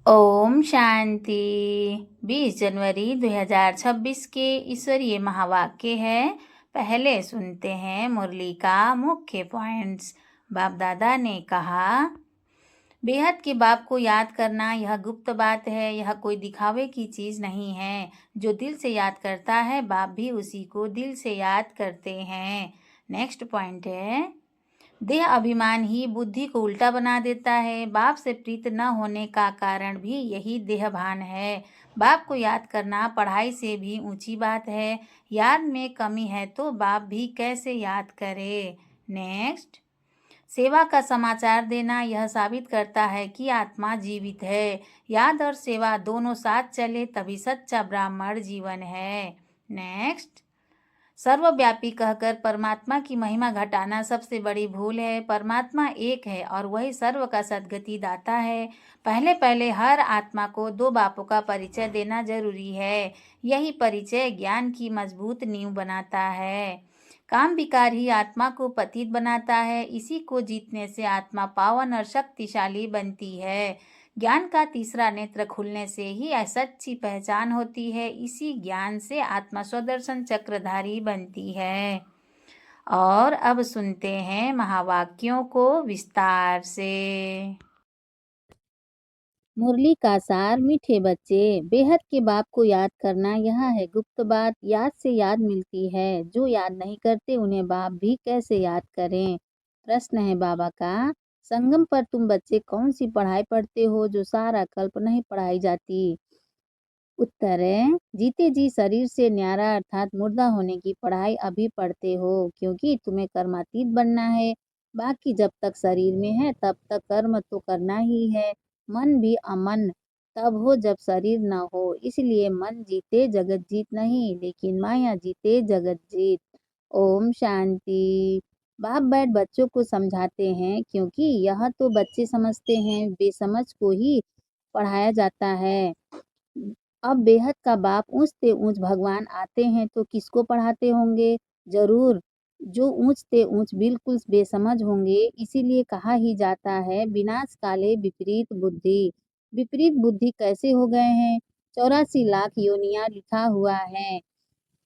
ओम शांति। 20 जनवरी 2026 के ईश्वरीय महावाक्य है। पहले सुनते हैं मुरली का मुख्य पॉइंट्स। बाप दादा ने कहा, बेहद के बाप को याद करना यह गुप्त बात है, यह कोई दिखावे की चीज नहीं है। जो दिल से याद करता है, बाप भी उसी को दिल से याद करते हैं। नेक्स्ट पॉइंट है, देह अभिमान ही बुद्धि को उल्टा बना देता है। बाप से प्रीत न होने का कारण भी यही देहभान है। बाप को याद करना पढ़ाई से भी ऊंची बात है। याद में कमी है तो बाप भी कैसे याद करे। नेक्स्ट, सेवा का समाचार देना यह साबित करता है कि आत्मा जीवित है। याद और सेवा दोनों साथ चले तभी सच्चा ब्राह्मण जीवन है। नेक्स्ट, सर्वव्यापी कहकर परमात्मा की महिमा घटाना सबसे बड़ी भूल है। परमात्मा एक है और वही सर्व का सद्गति दाता है। पहले पहले हर आत्मा को दो बापों का परिचय देना जरूरी है। यही परिचय ज्ञान की मजबूत नींव बनाता है। काम विकार ही आत्मा को पतित बनाता है। इसी को जीतने से आत्मा पावन और शक्तिशाली बनती है। ज्ञान का तीसरा नेत्र खुलने से ही सच्ची पहचान होती है। इसी ज्ञान से आत्मा स्वदर्शन चक्रधारी बनती है। और अब सुनते हैं महावाक्यों को विस्तार से। मुरली का सार। मीठे बच्चे, बेहद के बाप को याद करना यह है गुप्त बात। याद से याद मिलती है। जो याद नहीं करते उन्हें बाप भी कैसे याद करें। प्रश्न है बाबा का, संगम पर तुम बच्चे कौन सी पढ़ाई पढ़ते हो जो सारा कल्प नहीं पढ़ाई जाती। उत्तर है, जीते जी शरीर से न्यारा अर्थात मुर्दा होने की पढ़ाई अभी पढ़ते हो, क्योंकि तुम्हें कर्मातीत बनना है। बाकी जब तक शरीर में है तब तक कर्म तो करना ही है। मन भी अमन तब हो जब शरीर न हो। इसलिए मन जीते जगत जीत नहीं, लेकिन माया जीते जगत जीत। ओम शांति। बाप बैठ बच्चों को समझाते हैं, क्योंकि यह तो बच्चे समझते हैं, बेसमझ को ही पढ़ाया जाता है। अब बेहद का बाप ऊंच से ऊंच भगवान आते हैं तो किसको पढ़ाते होंगे। जरूर जो ऊंच से ऊंच बिल्कुल बेसमझ होंगे। इसीलिए कहा ही जाता है, विनाश काले विपरीत बुद्धि। विपरीत बुद्धि कैसे हो गए हैं। 84 लाख योनिया लिखा हुआ है।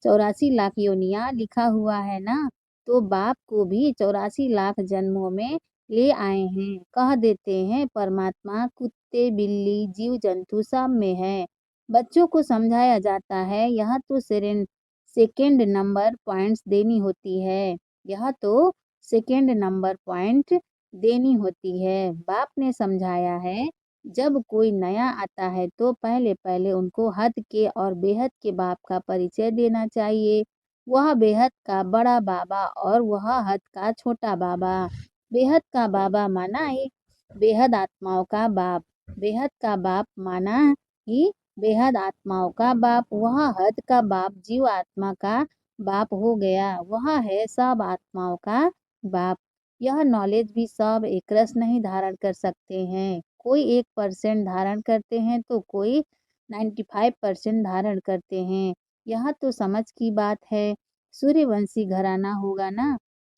84 लाख योनिया लिखा हुआ है ना, तो बाप को भी 84 लाख जन्मों में ले आए हैं। कह देते हैं परमात्मा कुत्ते बिल्ली जीव जंतु सब में है। बच्चों को समझाया जाता है, यह तो सेकेंड नंबर पॉइंट्स देनी होती है। यह तो सेकेंड नंबर पॉइंट देनी होती है। बाप ने समझाया है, जब कोई नया आता है तो पहले पहले उनको हद के और बेहद के बाप का परिचय देना चाहिए। वह बेहद का बड़ा बाबा और वह हद का छोटा बाबा। बेहद का बाबा माना ही बेहद आत्माओं का बाप। बेहद का बाप माना ही बेहद आत्माओं का बाप। वह हद का बाप जीव आत्मा का बाप हो गया। वह है सब आत्माओं का बाप। यह नॉलेज भी सब एक रस नहीं धारण कर सकते हैं। कोई 1% धारण करते हैं तो कोई 95% धारण करते हैं। यह तो समझ की बात है। सूर्यवंशी घराना होगा ना।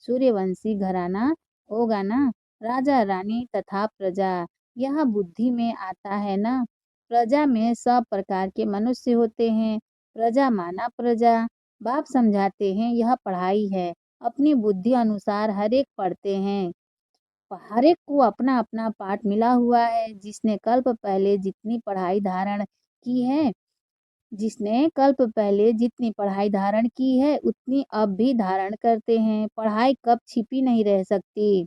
सूर्यवंशी घराना होगा ना। राजा रानी तथा प्रजा, यह बुद्धि में आता है ना। प्रजा में सब प्रकार के मनुष्य होते हैं। प्रजा माना प्रजा। बाप समझाते हैं, यह पढ़ाई है। अपनी बुद्धि अनुसार हर एक पढ़ते हैं। हर एक को अपना अपना पाठ मिला हुआ है। जिसने कल्प पहले जितनी पढ़ाई धारण की है, जिसने कल्प पहले जितनी पढ़ाई धारण की है उतनी अब भी धारण करते हैं। पढ़ाई कब छिपी नहीं रह सकती।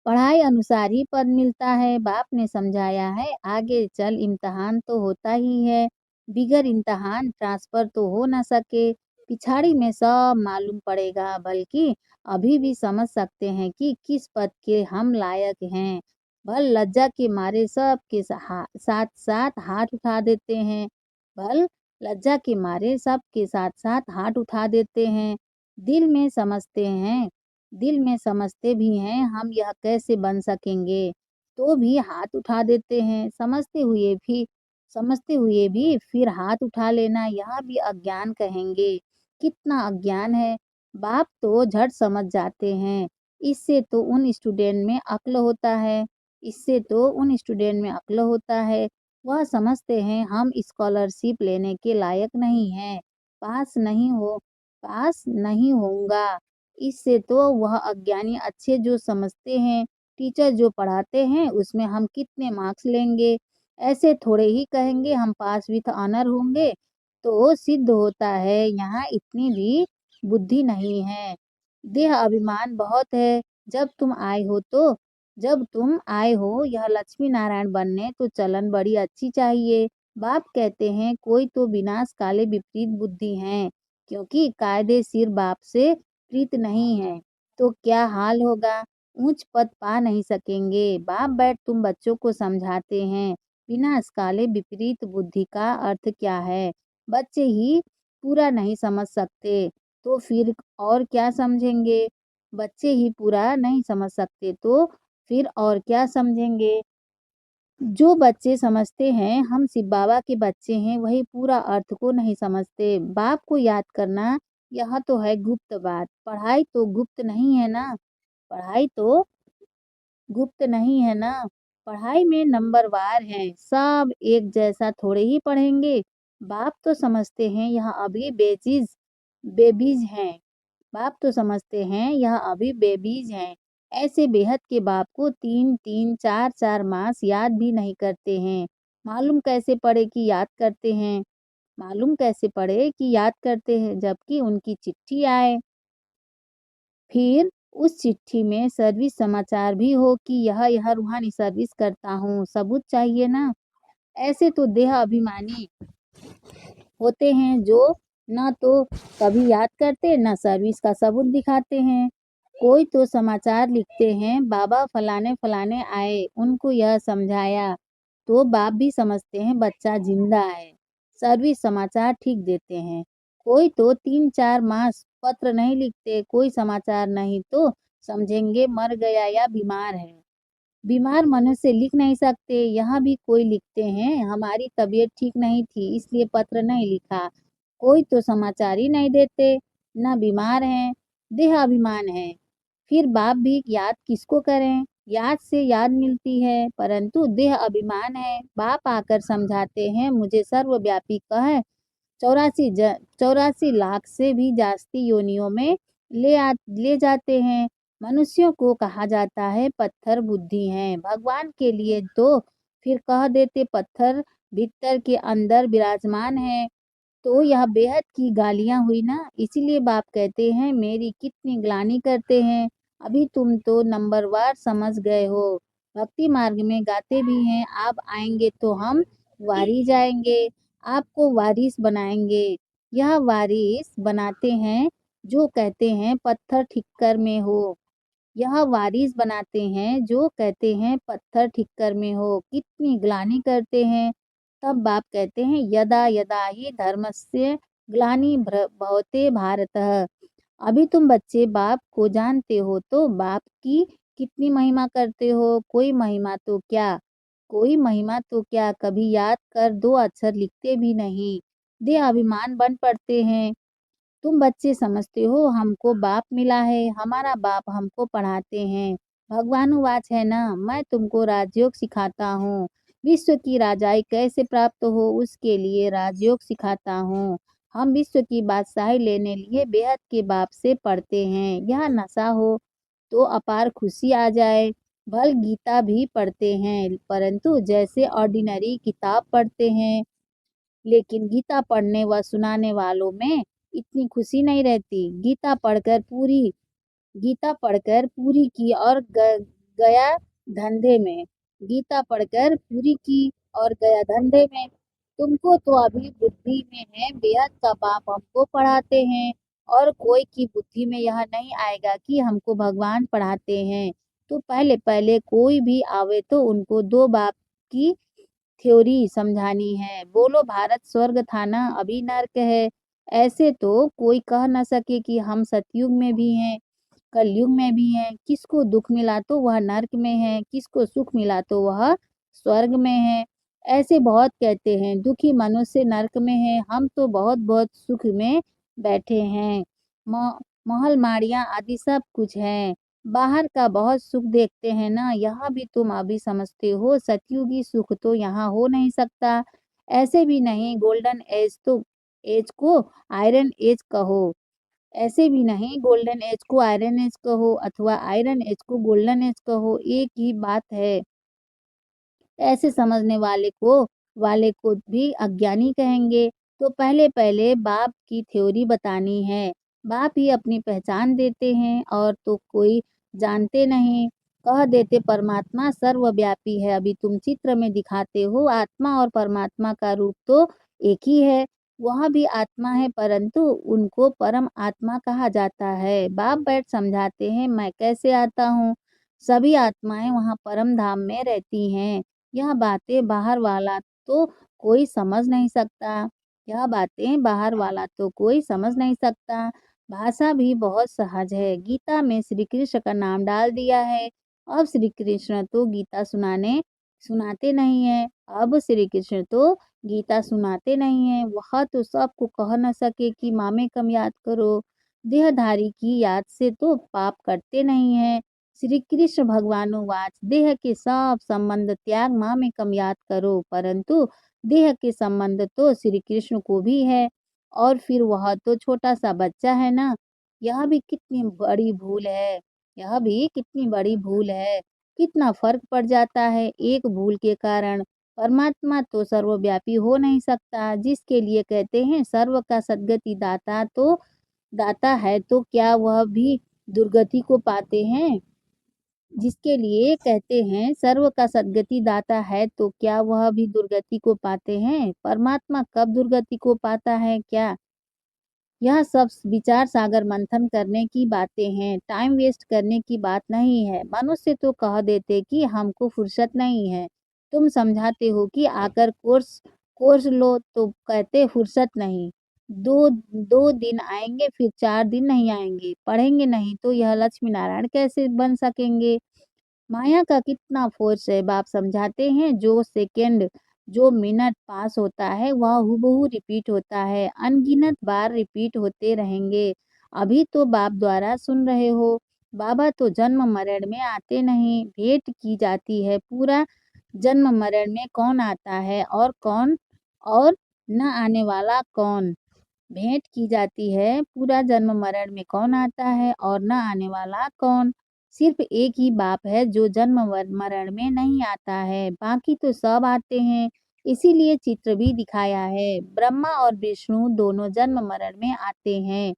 पढ़ाई अनुसार ही पद मिलता है। बाप ने समझाया है, आगे चल इम्तहान तो होता ही है। बिगर इम्तहान ट्रांसफर तो हो ना सके। पिछाड़ी में सब मालूम पड़ेगा, बल्कि अभी भी समझ सकते हैं कि किस पद के हम लायक हैं। भल लज्जा के मारे सब के साथ साथ हाथ उठा देते हैं। भल लज्जा के मारे सब के साथ साथ हाथ उठा देते हैं। दिल में समझते हैं, दिल में समझते भी हैं हम यह कैसे बन सकेंगे, तो भी हाथ उठा देते हैं। समझते हुए भी फिर हाथ उठा लेना, यह भी अज्ञान कहेंगे। कितना अज्ञान है। बाप तो झट समझ जाते हैं। इससे तो उन स्टूडेंट में अक्ल होता है। इससे तो उन स्टूडेंट में अक्ल होता है, वह समझते हैं हम स्कॉलरशिप लेने के लायक नहीं हैं, पास नहीं होऊंगा। इससे तो वह अज्ञानी अच्छे जो समझते हैं, टीचर जो पढ़ाते हैं उसमें हम कितने मार्क्स लेंगे, ऐसे थोड़े ही कहेंगे हम पास विथ ऑनर होंगे। तो सिद्ध होता है यहाँ इतनी भी बुद्धि नहीं है। देह अभिमान बहुत है। जब तुम आए हो तो जब तुम आए हो यह लक्ष्मी नारायण बनने तो चलन बड़ी अच्छी चाहिए। बाप कहते हैं कोई तो विनाश काले विपरीत बुद्धि हैं, क्योंकि कायदे सिर बाप से प्रीत नहीं है तो क्या हाल होगा, ऊंच पद पा नहीं सकेंगे। बाप बैठ तुम बच्चों को समझाते हैं विनाश काले विपरीत बुद्धि का अर्थ क्या है। बच्चे ही पूरा नहीं समझ सकते तो फिर और क्या समझेंगे। बच्चे ही पूरा नहीं समझ सकते तो फिर और क्या समझेंगे। जो बच्चे समझते हैं हम शिव बाबा के बच्चे हैं वही पूरा अर्थ को नहीं समझते। बाप को याद करना यह तो है गुप्त बात, पढ़ाई तो गुप्त नहीं है ना। पढ़ाई तो गुप्त नहीं है ना। पढ़ाई में नंबरवार हैं, सब एक जैसा थोड़े ही पढ़ेंगे। बाप तो समझते हैं यह अभी बेबीज हैं। बाप तो समझते हैं यह अभी बेबीज हैं। ऐसे बेहद के बाप को 3-3 4-4 मास याद भी नहीं करते हैं। मालूम कैसे पड़े कि याद करते हैं। मालूम कैसे पड़े कि याद करते हैं जबकि उनकी चिट्ठी आए, फिर उस चिट्ठी में सर्विस समाचार भी हो कि यह रूहानी सर्विस करता हूँ, सबूत चाहिए ना। ऐसे तो देह अभिमानी होते हैं जो न तो कभी याद करते न सर्विस का सबूत दिखाते हैं। कोई तो समाचार लिखते हैं बाबा फलाने फलाने आए उनको यह समझाया, तो बाप भी समझते हैं बच्चा जिंदा है, सर्विस समाचार ठीक देते हैं। कोई तो 3-4 मास पत्र नहीं लिखते, कोई समाचार नहीं तो समझेंगे मर गया या बीमार है। बीमार मनुष्य लिख नहीं सकते, यहाँ भी कोई लिखते हैं हमारी तबीयत ठीक नहीं थी इसलिए पत्र नहीं लिखा। कोई तो समाचार ही नहीं देते, न बीमार हैं, देह अभिमान है। फिर बाप भी याद किसको करें। याद से याद मिलती है परंतु देह अभिमान है। बाप आकर समझाते हैं मुझे सर्वव्यापी कह 84 लाख से भी जास्ती योनियों में ले जाते हैं। मनुष्यों को कहा जाता है पत्थर बुद्धि हैं, भगवान के लिए तो फिर कह देते पत्थर भीतर के अंदर विराजमान है। तो यह बेहद की गालियां हुई ना, इसीलिए बाप कहते हैं मेरी कितनी ग्लानि करते हैं। अभी तुम तो नंबरवार समझ गए हो, भक्ति मार्ग में गाते भी हैं आप आएंगे तो हम वारी जाएंगे, आपको वारिस बनाएंगे। यह वारिस बनाते हैं जो कहते हैं पत्थर ठिक्कर में हो। यह वारिस बनाते हैं जो कहते हैं पत्थर ठिक्कर में हो, कितनी ग्लानि करते हैं। तब बाप कहते हैं यदा यदा ही धर्मस्य भवते भारतः। अभी तुम बच्चे बाप को जानते हो तो बाप की कितनी महिमा करते हो। कोई महिमा तो क्या कभी याद कर 2 अक्षर लिखते भी नहीं, दे अभिमान बन पड़ते हैं। तुम बच्चे समझते हो हमको बाप मिला है, हमारा बाप हमको पढ़ाते हैं। भगवानुवाच है ना, मैं तुमको राजयोग सिखाता हूँ। विश्व की राजाई कैसे प्राप्त हो उसके लिए राजयोग सिखाता हूँ। हम विश्व की बादशाही लेने लिए बेहद के बाप से पढ़ते हैं। यह नशा हो तो अपार खुशी आ जाए। भल गीता भी पढ़ते हैं परंतु जैसे ऑर्डिनरी किताब पढ़ते हैं, लेकिन गीता पढ़ने व सुनाने वालों में इतनी खुशी नहीं रहती। गीता पढ़कर पूरी की और गया धंधे में। गीता पढ़कर पूरी की और गया धंधे में। तुमको तो अभी बुद्धि में है बेहद का बाप हमको पढ़ाते हैं, और कोई की बुद्धि में यह नहीं आएगा कि हमको भगवान पढ़ाते हैं। तो पहले पहले कोई भी आवे तो उनको 2 बाप की थ्योरी समझानी है। बोलो भारत स्वर्ग था ना, अभी नर्क है। ऐसे तो कोई कह न सके कि हम सतयुग में भी हैं कलयुग में भी हैं। किसको दुख मिला तो वह नर्क में है, किसको सुख मिला तो वह स्वर्ग में है। ऐसे बहुत कहते हैं दुखी मनुष्य नर्क में है, हम तो बहुत बहुत सुख में बैठे हैं। महल माड़ियाँ आदि सब कुछ है। बाहर का बहुत सुख देखते हैं ना, यह भी तुम अभी समझते हो, सतयुगी सुख तो यहाँ हो नहीं सकता। ऐसे भी नहीं एज को आयरन एज कहो, ऐसे भी नहीं गोल्डन एज को आयरन एज कहो अथवा आयरन एज को गोल्डन एज कहो, एक ही बात है। ऐसे समझने वाले को भी अज्ञानी कहेंगे। तो पहले-पहले बाप की थ्योरी बतानी है। बाप ही अपनी पहचान देते हैं और तो कोई जानते नहीं। कह देते परमात्मा सर्वव्यापी है। अभी तुम चित्र में दिखाते हो आत्मा और परमात्मा का रूप तो एक ही है। वह भी आत्मा है परंतु उनको परम आत्मा कहा जाता है। बाप बैठ समझाते हैं मैं कैसे आता हूँ। सभी आत्माएँ वहाँ परम धाम में रहती हैं। यह बातें बाहर वाला तो कोई समझ नहीं सकता। यह बातें बाहर वाला तो कोई समझ नहीं सकता। भाषा भी बहुत सहज है। गीता में श्री कृष्ण का नाम डाल दिया है। अब श्री कृष्ण तो गीता सुनाते नहीं हैं। अब श्री कृष्ण तो गीता सुनाते नहीं हैं। वह तो सबको कह न सके कि माँ कम याद करो। देहधारी की याद से तो पाप कटते नहीं हैं। श्री कृष्ण भगवानुवाच देह के सब संबंध त्याग मामेकम याद करो, परंतु देह के संबंध तो श्री कृष्ण को भी है और फिर वह तो छोटा सा बच्चा है ना। यह भी कितनी बड़ी भूल है। यह भी कितनी बड़ी भूल है। कितना फर्क पड़ जाता है एक भूल के कारण। परमात्मा तो सर्वव्यापी हो नहीं सकता, जिसके लिए कहते हैं सर्व का सद्गति दाता है, तो क्या वह भी दुर्गति को पाते हैं? जिसके लिए कहते हैं सर्व का सद्गति दाता है, तो क्या वह भी दुर्गति को पाते हैं? परमात्मा कब दुर्गति को पाता है क्या? यह सब विचार सागर मंथन करने की बातें हैं, टाइम वेस्ट करने की बात नहीं है। मनुष्य तो कह देते कि हमको फुर्सत नहीं है। तुम समझाते हो कि आकर कोर्स कोर्स लो तो कहते फुर्सत नहीं। दो दो दिन आएंगे फिर 4 दिन नहीं आएंगे। पढ़ेंगे नहीं तो यह लक्ष्मी नारायण कैसे बन सकेंगे? माया का कितना फोर्स है। बाप समझाते हैं जो मिनट पास होता है वह हूबहू रिपीट होता है, अनगिनत बार रिपीट होते रहेंगे। अभी तो बाप द्वारा सुन रहे हो। बाबा तो जन्म मरण में आते नहीं, भेंट की जाती है पूरा जन्म मरण में कौन आता है और न आने वाला कौन। भेंट की जाती है पूरा जन्म मरण में कौन आता है और न आने वाला कौन। सिर्फ एक ही बाप है जो जन्म मरण में नहीं आता है, बाकी तो सब आते हैं। इसीलिए चित्र भी दिखाया है। ब्रह्मा और विष्णु दोनों जन्म मरण में आते हैं।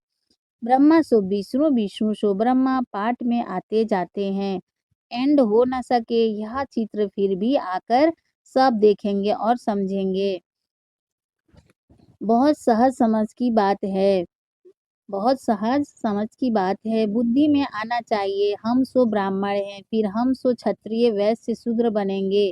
ब्रह्मा सो विष्णु, विष्णु सो ब्रह्मा पाठ में आते जाते हैं। एंड हो न सके यह चित्र फिर भी आकर सब देखेंगे और समझेंगे। बहुत सहज समझ की बात है। बहुत सहज समझ की बात है। बुद्धि में आना चाहिए हम सो ब्राह्मण हैं, फिर हम सो क्षत्रिय वैश्य शूद्र बनेंगे,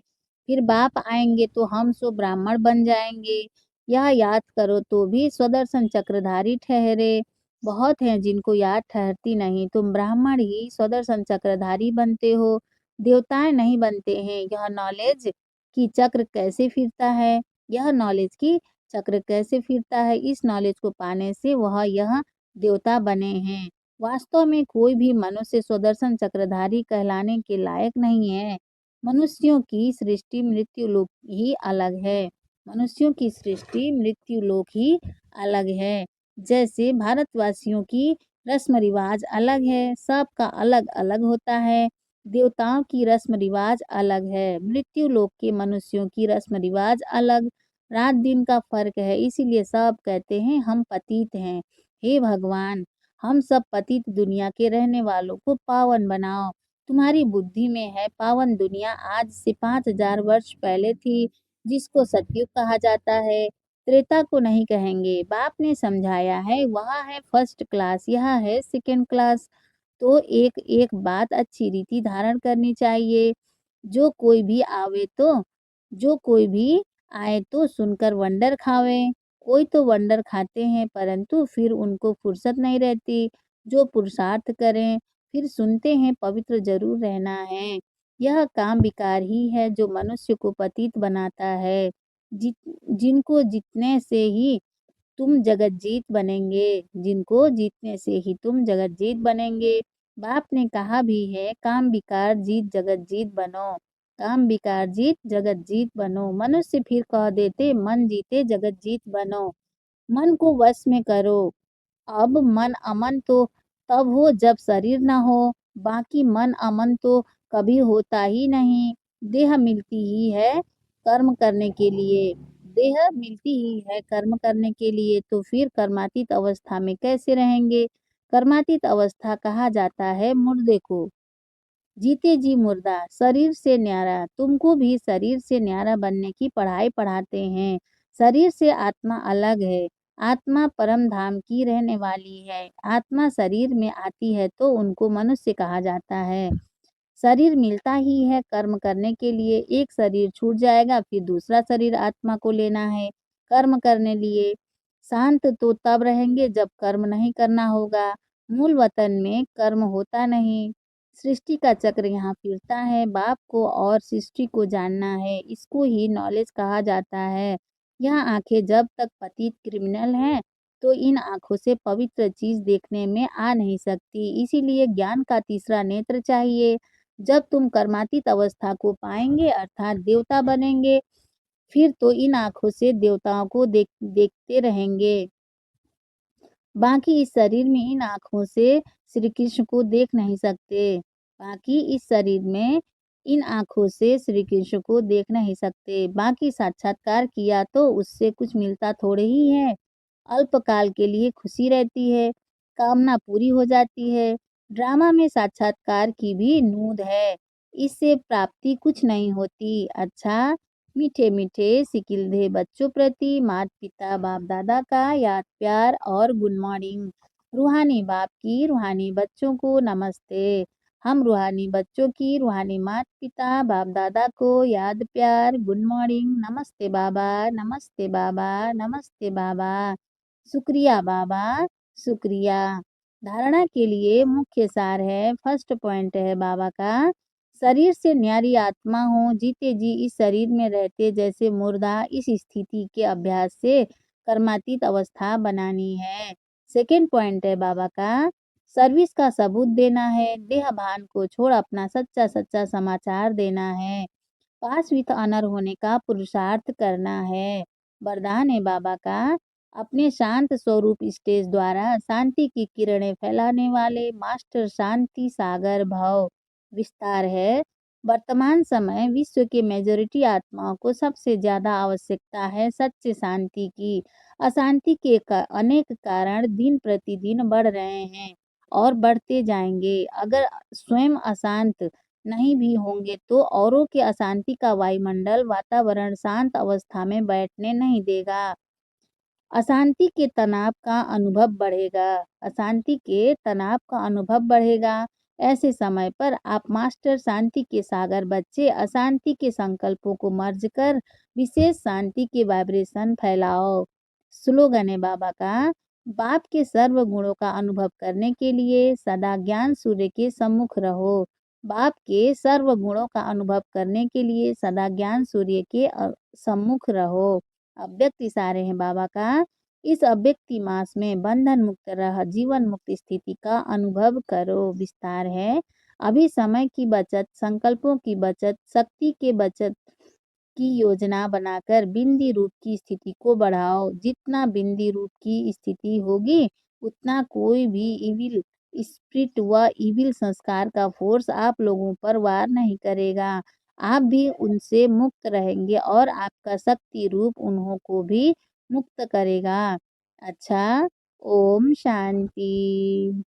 फिर बाप आएंगे तो हम सो ब्राह्मण बन जाएंगे। यह याद करो तो भी स्वदर्शन चक्रधारी ठहरे। बहुत हैं जिनको याद ठहरती नहीं। तुम ब्राह्मण ही स्वदर्शन चक्रधारी बनते हो, देवताएं नहीं बनते हैं। यह नॉलेज की चक्र कैसे फिरता है? यह नॉलेज की चक्र कैसे फिरता है? इस नॉलेज को पाने से वह यह देवता बने हैं। वास्तव में कोई भी मनुष्य स्वदर्शन चक्रधारी कहलाने के लायक नहीं है। मनुष्यों की सृष्टि मृत्युलोक ही अलग है। मनुष्यों की सृष्टि मृत्युलोक ही अलग है। जैसे भारतवासियों की रस्म रिवाज अलग है, सबका अलग अलग होता है। देवताओं की रस्म रिवाज अलग है, मृत्युलोक के मनुष्यों की रस्म रिवाज अलग। रात दिन का फर्क है, इसीलिए सब कहते हैं हम पतित हैं। हे भगवान, हम सब पतित दुनिया के रहने वालों को पावन बनाओ। तुम्हारी बुद्धि में है पावन दुनिया आज से 5000 वर्ष पहले थी, जिसको सतयुग कहा जाता है। त्रेता को नहीं कहेंगे। बाप ने समझाया है वहाँ है फर्स्ट क्लास, यहाँ है सेकंड क्लास। तो एक एक बात अच्छी रीति धारण करनी चाहिए। जो कोई भी आवे तो जो कोई भी आए तो सुनकर वंडर खावे। कोई तो वंडर खाते हैं परंतु फिर उनको फुर्सत नहीं रहती। जो पुरुषार्थ करें फिर सुनते हैं पवित्र जरूर रहना है। यह काम विकार ही है जो मनुष्य को पतित बनाता है। जित जिनको जितने से ही तुम जगत जीत बनेंगे, जिनको जीतने से ही तुम जगत जीत बनेंगे। बाप ने कहा भी है, काम विकार जीत जगत जीत बनो। काम विकार जीत जगत जीत बनो। मनुष्य फिर कह देते, मन जीते जगत जीत बनो। मन को वश में करो। अब मन अमन तो तब हो जब शरीर न हो, बाकी मन अमन तो कभी होता ही नहीं। देह मिलती ही है कर्म करने के लिए। देह मिलती ही है कर्म करने के लिए, तो फिर कर्मातीत अवस्था में कैसे रहेंगे? कर्मातीत अवस्था कहा जाता है मुर्दे को। जीते जी मुर्दा, शरीर से न्यारा। तुमको भी शरीर से न्यारा बनने की पढ़ाई पढ़ाते हैं। शरीर से आत्मा अलग है। आत्मा परम धाम की रहने वाली है। आत्मा शरीर में आती है तो उनको मनुष्य कहा जाता है। शरीर मिलता ही है कर्म करने के लिए। एक शरीर छूट जाएगा, फिर दूसरा शरीर आत्मा को लेना है कर्म करने लिए। शांत तो तब रहेंगे जब कर्म नहीं करना होगा। मूल वतन में कर्म होता नहीं। सृष्टि का चक्र यहाँ फिरता है। बाप को और सृष्टि को जानना है, इसको ही नॉलेज कहा जाता है। यह आंखें जब तक पतित क्रिमिनल हैं, तो इन आंखों से पवित्र चीज देखने में आ नहीं सकती। इसीलिए ज्ञान का तीसरा नेत्र चाहिए। जब तुम कर्मातीत अवस्था को पाएंगे अर्थात देवता बनेंगे, फिर तो इन आंखों से देवताओं को देखते रहेंगे। बाकी इस शरीर में इन आँखों से श्री कृष्ण को देख नहीं सकते। बाकी इस शरीर में इन आँखों से श्री कृष्ण को देख नहीं सकते। बाकी साक्षात्कार किया तो उससे कुछ मिलता थोड़े ही है। अल्पकाल के लिए खुशी रहती है, कामना पूरी हो जाती है। ड्रामा में साक्षात्कार की भी नूंद है, इससे प्राप्ति कुछ नहीं होती। अच्छा, मीठे मीठे सिकिलधे बच्चों प्रति माता पिता बाप दादा का याद प्यार और गुड मॉर्निंग। रूहानी बाप की रूहानी बच्चों को नमस्ते। हम रूहानी बच्चों की रूहानी माता पिता बाप दादा को याद प्यार गुड मॉर्निंग। नमस्ते बाबा, नमस्ते बाबा, नमस्ते बाबा। शुक्रिया बाबा, शुक्रिया। धारणा के लिए मुख्य सार है, फर्स्ट पॉइंट है बाबा का, शरीर से न्यारी आत्मा हो, जीते जी इस शरीर में रहते जैसे मुर्दा। इस स्थिति के अभ्यास से कर्मातीत अवस्था बनानी है। सेकेंड पॉइंट है बाबा का, सर्विस का सबूत देना है। देह भान को छोड़ अपना सच्चा सच्चा समाचार देना है। पास विथ ऑनर होने का पुरुषार्थ करना है। वरदान है बाबा का, अपने शांत स्वरूप स्टेज द्वारा शांति की किरणें फैलाने वाले मास्टर शांति सागर भव। विस्तार है, वर्तमान समय विश्व के मेजॉरिटी आत्माओं को सबसे ज्यादा आवश्यकता है सच्चे शांति की। अशांति के अनेक कारण दिन प्रतिदिन बढ़ रहे हैं और बढ़ते जाएंगे। अगर स्वयं अशांत नहीं भी होंगे तो औरों के अशांति का वायुमंडल वातावरण शांत अवस्था में बैठने नहीं देगा। अशांति के तनाव का अनुभव बढ़ेगा। अशांति के तनाव का अनुभव बढ़ेगा। ऐसे समय पर आप मास्टर शांति के सागर बच्चे अशांति के संकल्पों को मर्ज कर विशेष शांति के वाइब्रेशन फैलाओ। स्लोगन है बाबा का, बाप के सर्व गुणों का अनुभव करने के लिए सदा ज्ञान सूर्य के सम्मुख रहो। बाप के सर्व गुणों का अनुभव करने के लिए सदा ज्ञान सूर्य के सम्मुख रहो। अव्यक्त इशारे हैं बाबा का, इस अव्यक्ति मास में बंधन मुक्त रह जीवन मुक्त स्थिति का अनुभव करो। विस्तार है, अभी समय की बचत, संकल्पों की बचत, शक्ति के बचत की योजना बनाकर बिंदी रूप की स्थिति को बढ़ाओ। जितना बिंदी रूप की स्थिति होगी उतना कोई भी इविल स्पिरिट व इविल संस्कार का फोर्स आप लोगों पर वार नहीं करेगा। आप भी उनसे मुक्त रहेंगे और आपका शक्ति रूप उन्हों को भी मुक्त करेगा। अच्छा, ओम शांति।